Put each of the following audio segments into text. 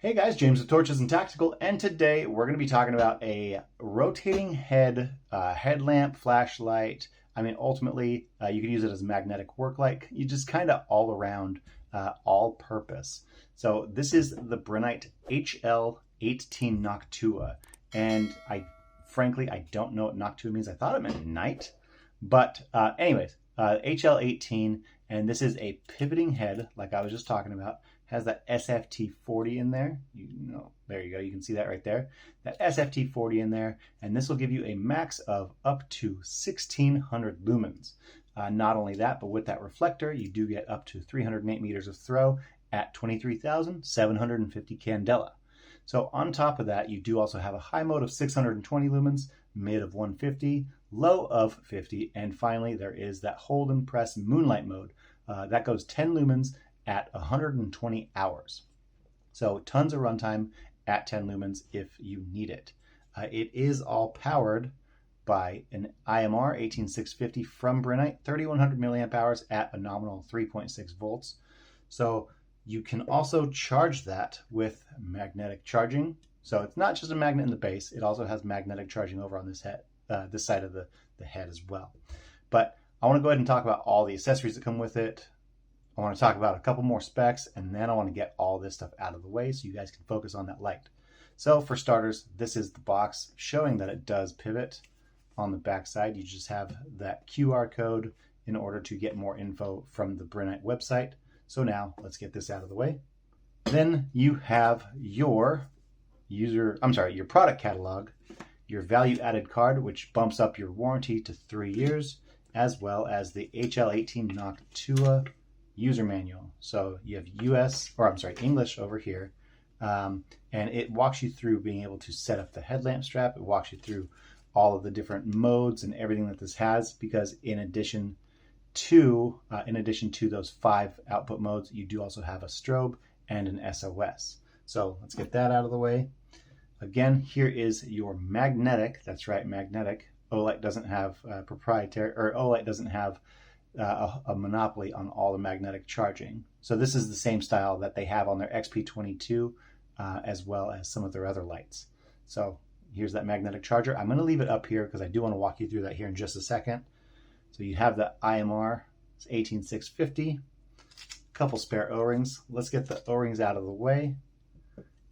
Hey guys, James with Torches and Tactical, and today we're going to be talking about a rotating head headlamp, flashlight. I mean, ultimately, you can use it as a magnetic work light. You just kind of all around, all purpose. So this is the Brinyte HL18 Noctua, and frankly, I don't know what Noctua means. I thought it meant night, but anyways, HL18, and this is a pivoting head, like I was just talking about. Has that SFT40 in there. There you go. You can see that right there. That SFT40 in there, and this will give you a max of up to 1600 lumens. Not only that, but with that reflector, you do get up to 308 meters of throw at 23,750 candela. So on top of that, you do also have a high mode of 620 lumens, mid of 150, low of 50, and finally there is that hold and press moonlight mode. That goes 10 lumens at 120 hours. So tons of runtime at 10 lumens if you need it. It is all powered by an IMR 18650 from Brinyte, 3100 milliamp hours at a nominal 3.6 volts. So you can also charge that with magnetic charging. So it's not just a magnet in the base, it also has magnetic charging over on this head, this side of the head as well. But I want to go ahead and talk about all the accessories that come with it. I want to talk about a couple more specs, and then I want to get all this stuff out of the way so you guys can focus on that light. So for starters, this is the box showing that it does pivot. On the back side, you just have that QR code in order to get more info from the Brinyte website. So now let's get this out of the way. Then you have your your product catalog, your value added card, which bumps up your warranty to 3 years, as well as the HL18 Noctua user manual. So you have English over here, and it walks you through being able to set up the headlamp strap. It walks you through all of the different modes and everything that this has, because in addition to those 5 output modes, you do also have a strobe and an SOS. So let's get that out of the way. Again, here is your magnetic. That's right, magnetic. Olight doesn't have Olight doesn't have a monopoly on all the magnetic charging. So this is the same style that they have on their XP22, as well as some of their other lights. So here's that magnetic charger. I'm going to leave it up here because I do want to walk you through that here in just a second. So you have the IMR, it's 18650, a couple spare O-rings. Let's get the O-rings out of the way.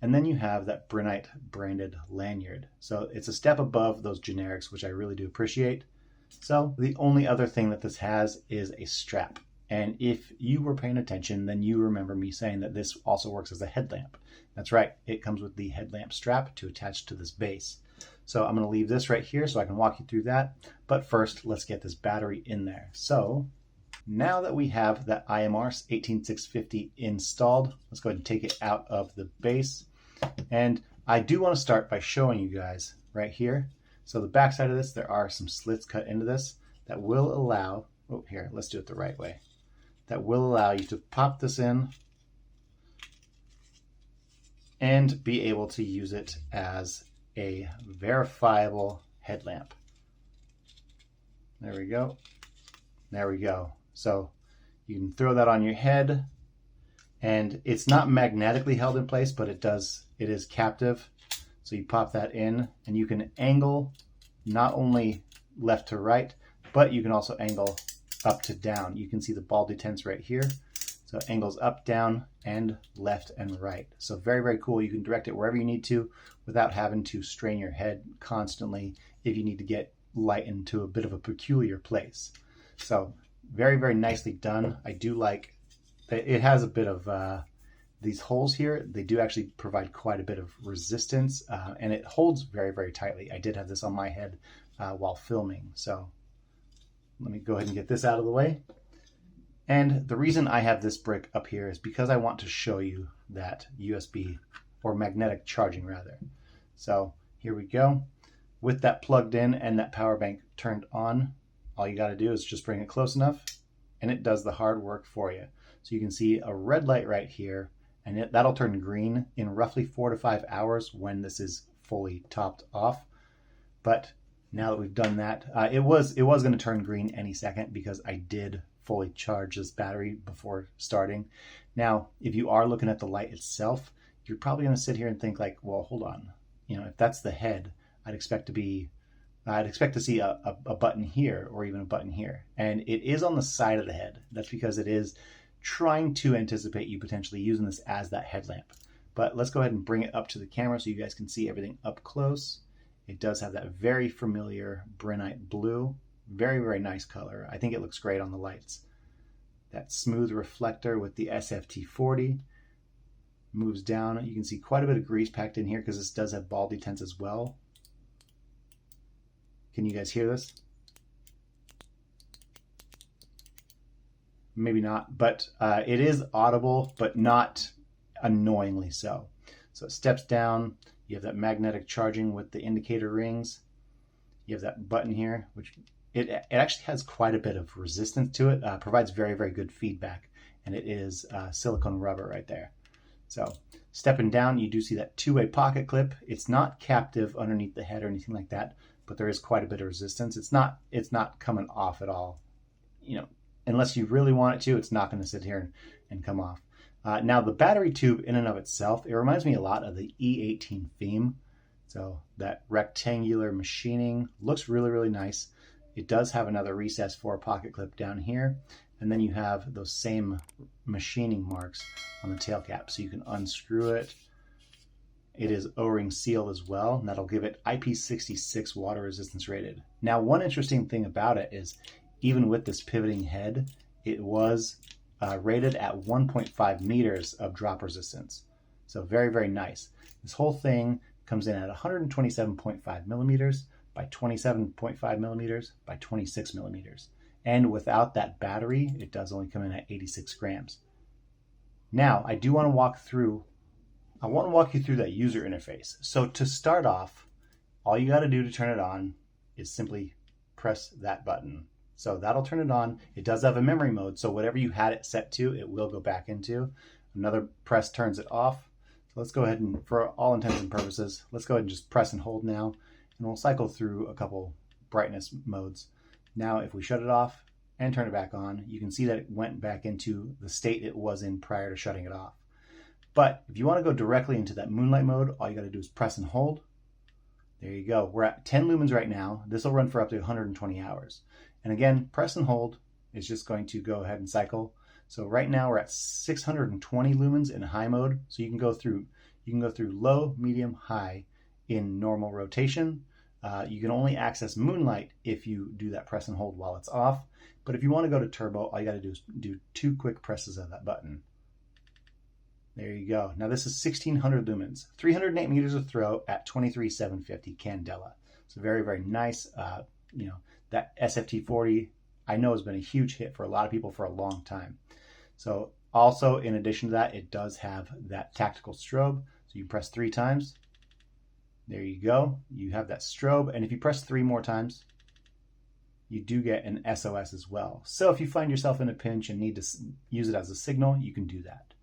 And then you have that Brinyte branded lanyard. So it's a step above those generics, which I really do appreciate. So the only other thing that this has is a strap. And if you were paying attention, then you remember me saying that this also works as a headlamp. That's right, it comes with the headlamp strap to attach to this base. So I'm going to leave this right here so I can walk you through that. But first, let's get this battery in there. So now that we have that IMR 18650 installed, let's go ahead and take it out of the base. And I do want to start by showing you guys right here. So the back side of this, there are some slits cut into this that will allow, here, let's do it the right way. That will allow you to pop this in and be able to use it as a verifiable headlamp. There we go. There we go. So you can throw that on your head, and it's not magnetically held in place, but it is captive. So you pop that in, and you can angle not only left to right, but you can also angle up to down. You can see the ball detents right here. So it angles up, down, and left and right. So very, very cool. You can direct it wherever you need to without having to strain your head constantly if you need to get light into a bit of a peculiar place. So very, very nicely done. I do like that it has a bit of these holes here. They do actually provide quite a bit of resistance, and it holds very, very tightly. I did have this on my head while filming. So let me go ahead and get this out of the way. And the reason I have this brick up here is because I want to show you that USB, or magnetic charging rather. So here we go. With that plugged in and that power bank turned on, all you got to do is just bring it close enough and it does the hard work for you. So you can see a red light right here, and that'll turn green in roughly 4 to 5 hours when this is fully topped off. But now that we've done that, it was going to turn green any second because I did fully charge this battery before starting. Now, if you are looking at the light itself, you're probably going to sit here and think like, well, hold on. If that's the head, I'd expect to see a button here or even a button here. And it is on the side of the head. That's because it is trying to anticipate you potentially using this as that headlamp. But let's go ahead and bring it up to the camera so you guys can see everything up close. It does have that very familiar Brinyte blue. Very, very nice color. I think it looks great on the lights. That smooth reflector with the SFT40 moves down. You can see quite a bit of grease packed in here because this does have ball detents as well. Can you guys hear this? Maybe not, but it is audible, but not annoyingly so. So it steps down. You have that magnetic charging with the indicator rings. You have that button here, which it actually has quite a bit of resistance to it. Provides very, very good feedback, and it is silicone rubber right there. So stepping down, you do see that two-way pocket clip. It's not captive underneath the head or anything like that, but there is quite a bit of resistance. It's not coming off at all. Unless you really want it to, it's not going to sit here and come off. Now the battery tube in and of itself, it reminds me a lot of the E18 theme. So that rectangular machining looks really, really nice. It does have another recess for a pocket clip down here. And then you have those same machining marks on the tail cap. So you can unscrew it. It is O-ring sealed as well, and that'll give it IP66 water resistance rated. Now, one interesting thing about it is even with this pivoting head, it was rated at 1.5 meters of drop resistance. So very, very nice. This whole thing comes in at 127.5 millimeters by 27.5 millimeters by 26 millimeters. And without that battery, it does only come in at 86 grams. Now, I want to walk you through that user interface. So to start off, all you got to do to turn it on is simply press that button. So that'll turn it on. It does have a memory mode, so whatever you had it set to, it will go back into. Another press turns it off. So let's go ahead and, for all intents and purposes, let's go ahead and just press and hold now, and we'll cycle through a couple brightness modes. Now, if we shut it off and turn it back on, you can see that it went back into the state it was in prior to shutting it off. But if you want to go directly into that moonlight mode, all you got to do is press and hold. There you go. We're at 10 lumens right now. This will run for up to 120 hours. And again, press and hold is just going to go ahead and cycle. So right now we're at 620 lumens in high mode. So you can go through low, medium, high in normal rotation. You can only access moonlight if you do that press and hold while it's off. But if you want to go to turbo, all you got to do is do 2 quick presses of that button. There you go. Now this is 1600 lumens, 308 meters of throw at 23,750 candela. So very, very nice. That SFT40 I know has been a huge hit for a lot of people for a long time. So also in addition to that, it does have that tactical strobe. So you press 3 times. There you go. You have that strobe. And if you press 3 more times, you do get an SOS as well. So if you find yourself in a pinch and need to use it as a signal, you can do that.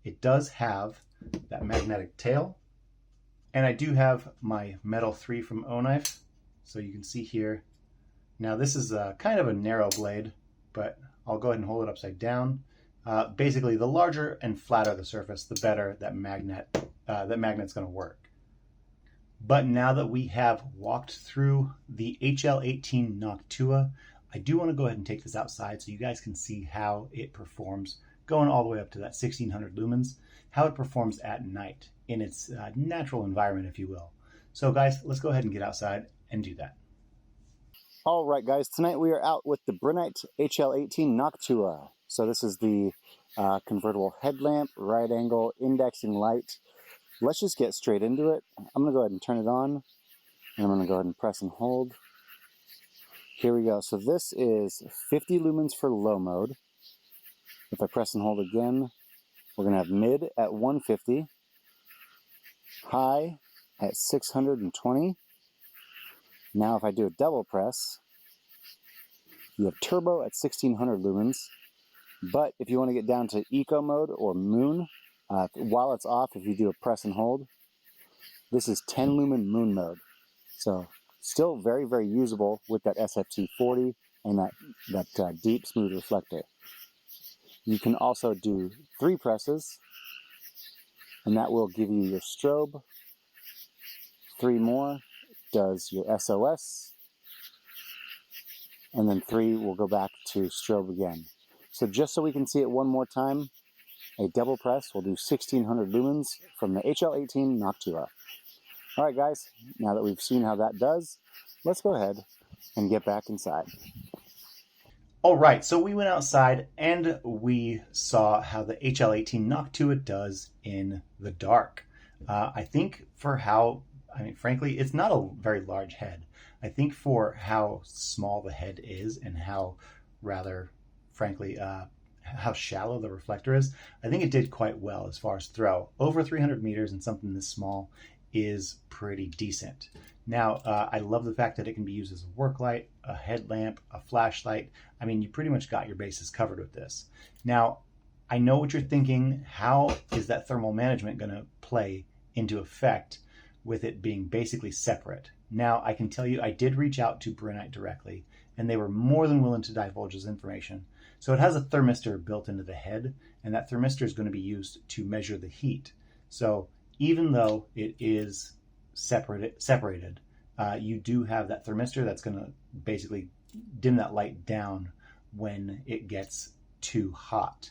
It does have that magnetic tail. And I do have my Metal 3 from O-Knife. So you can see here. Now this is kind of a narrow blade, but I'll go ahead and hold it upside down. Basically, the larger and flatter the surface, the better that magnet's going to work. But now that we have walked through the HL18 Noctua, I do want to go ahead and take this outside so you guys can see how it performs going all the way up to that 1600 lumens, how it performs at night in its natural environment, if you will. So guys, let's go ahead and get outside and do that. All right, guys, tonight we are out with the Brinyte HL18 Noctua. So this is the convertible headlamp, right angle, indexing light. Let's just get straight into it. I'm gonna go ahead and turn it on, and I'm gonna go ahead and press and hold. Here we go. So this is 50 lumens for low mode. If I press and hold again, we're gonna have mid at 150, high at 620. Now if I do a double press, you have turbo at 1600 lumens. But if you want to get down to eco mode or moon, while it's off, if you do a press and hold, this is 10 lumen moon mode. So still very, very usable with that SFT40 and that deep smooth reflector. You can also do 3 presses and that will give you your strobe. 3 more does your SOS, and then 3 will go back to strobe again. So just so we can see it one more time, a double press will do 1600 lumens from the HL18 Noctua. All right, guys, now that we've seen how that does, let's go ahead and get back inside. All right, so we went outside and we saw how the HL18 Noctua does in the dark. I think for how, frankly, it's not a very large head. I think for how small the head is and how rather, frankly, how shallow the reflector is, I think it did quite well as far as throw. Over 300 meters and something this small is pretty decent. Now, I love the fact that it can be used as a work light, a headlamp, a flashlight. I mean, you pretty much got your bases covered with this. Now, I know what you're thinking. How is that thermal management going to play into effect with it being basically separate? Now, I can tell you I did reach out to Brinyte directly, and they were more than willing to divulge this information. So it has a thermistor built into the head, and that thermistor is going to be used to measure the heat. So even though it is separated, you do have that thermistor that's going to basically dim that light down when it gets too hot.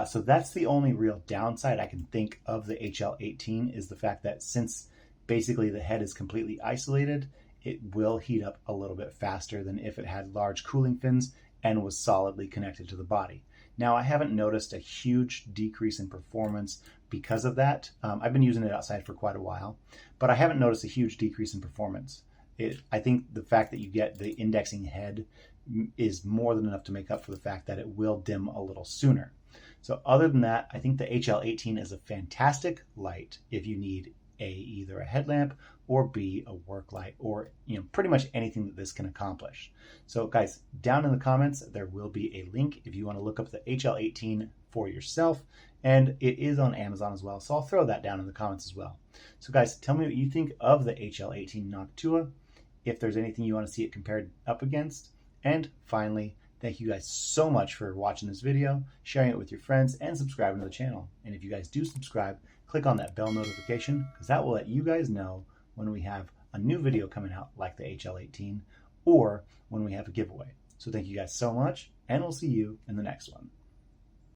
So that's the only real downside I can think of the HL18, is the fact that since basically the head is completely isolated, it will heat up a little bit faster than if it had large cooling fins and was solidly connected to the body. Now, I haven't noticed a huge decrease in performance because of that. I've been using it outside for quite a while, but I haven't noticed a huge decrease in performance. I think the fact that you get the indexing head is more than enough to make up for the fact that it will dim a little sooner. So other than that, I think the HL18 is a fantastic light if you need either a headlamp or B, a work light, or pretty much anything that this can accomplish. So guys, down in the comments, there will be a link if you want to look up the HL18 for yourself, and it is on Amazon as well. So I'll throw that down in the comments as well. So guys, tell me what you think of the HL18 Noctua, if there's anything you want to see it compared up against. And finally, thank you guys so much for watching this video, sharing it with your friends, and subscribing to the channel. And if you guys do subscribe, click on that bell notification, because that will let you guys know when we have a new video coming out like the HL18, or when we have a giveaway. So thank you guys so much, and we'll see you in the next one.